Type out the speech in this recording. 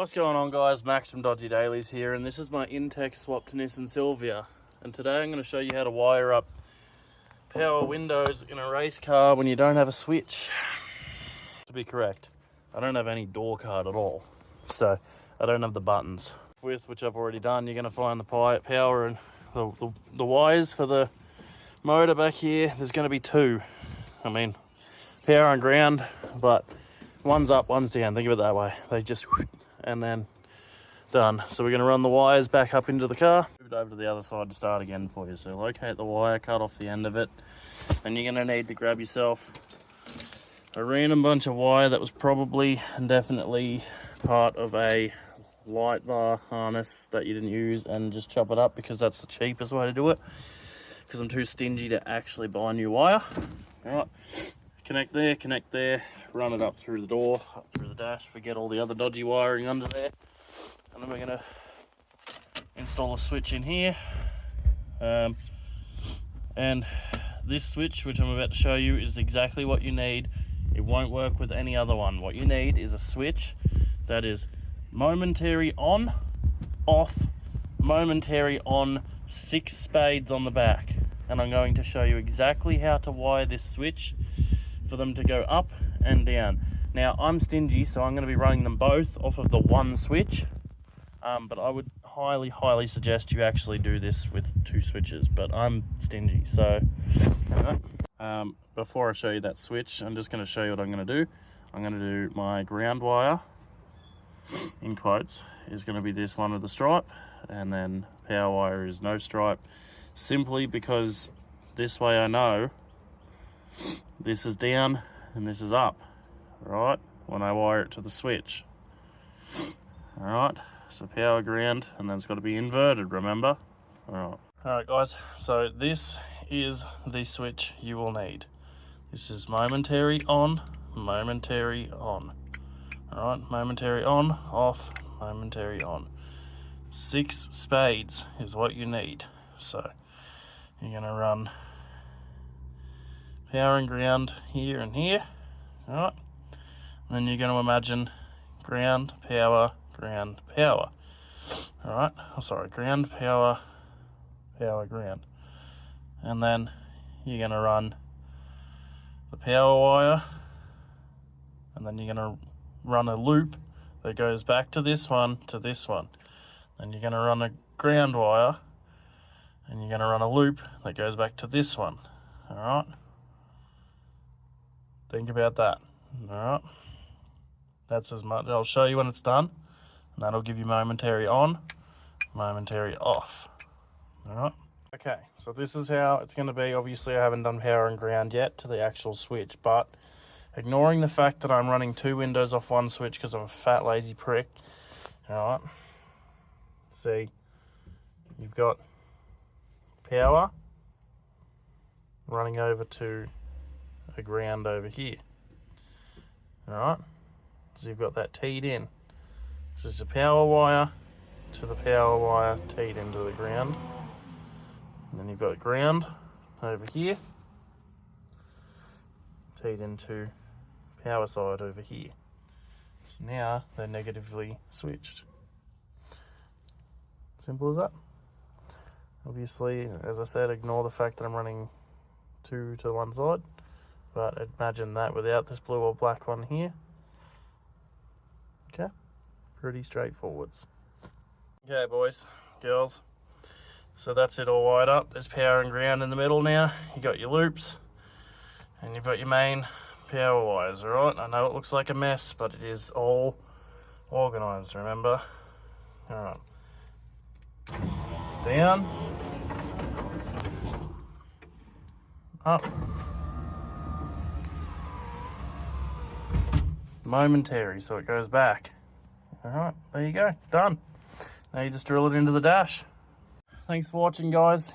What's going on, guys? Max from Dodgy Dailies here, and this is my Intex swap to Nissan Silvia. And today I'm going to show you how to wire up power windows in a race car when you don't have a switch. To be correct, I don't have any door card at all, so I don't have the buttons. Which I've already done, you're going to find the power and the wires for the motor back here. There's going to be two. I mean, power and ground, but one's up, one's down. Think of it that way. They just, and then done. So we're going to run the wires back up into the car. Move it over to the other side to start again for you. So locate the wire, cut off the end of it, and you're going to need to grab yourself a random bunch of wire that was probably and definitely part of a light bar harness that you didn't use, and just chop it up because that's the cheapest way to do it, because I'm too stingy to actually buy new wire. Alright, connect there, run it up through the door, up through the dash, forget all the other dodgy wiring under there, and then we're going to install a switch in here. And this switch, which I'm about to show you, is exactly what you need. It won't work with any other one. What you need is a switch that is momentary on, off, momentary on, 6 spades on the back. And I'm going to show you exactly how to wire this switch for them to go up and down. Now, I'm stingy, so I'm going to be running them both off of the one switch. But I would highly suggest you actually do this with 2 switches, but I'm stingy, so before I show you that switch, I'm just going to show you what I'm going to do. I'm going to do my ground wire, in quotes, is going to be this one with the stripe, and then power wire is no stripe, simply because this way I know this is down and this is up, right, when I wire it to the switch. Alright, so power, ground, and then it's got to be inverted, remember? Alright guys, so this is the switch you will need. This is momentary on, momentary on. Alright, momentary on, off, momentary on. 6 spades is what you need. So you're going to run power and ground here and here. Alright, and then you're going to imagine ground, power, ground, power. Alright, ground, power, power, ground. And then you're going to run the power wire, and then you're going to run a loop that goes back to this one, Then you're going to run a ground wire, and you're going to run a loop that goes back to this one. Alright, think about that. Alright, that's as much. I'll show you when it's done, and that'll give you momentary on, momentary off. Alright, okay, so this is how it's going to be. Obviously I haven't done power and ground yet to the actual switch, but ignoring the fact that I'm running 2 windows off one switch because I'm a fat lazy prick. Alright, see, you've got power running over to a ground over here. Alright, so you've got that teed in. So it's a power wire to the power wire teed into the ground. And then you've got ground over here, teed into power side over here. So now they're negatively switched. Simple as that. Obviously, as I said, ignore the fact that I'm running 2 to one side, but imagine that without this blue or black one here. Okay, pretty straightforward. Okay boys, girls, so that's it all wired up. There's power and ground in the middle now. You got your loops, and you've got your main power wires. Alright, I know it looks like a mess, but it is all organised, remember? Alright, down, up, momentary, so it goes back. Alright, there you go, done. Now you just drill it into the dash. Thanks for watching, guys.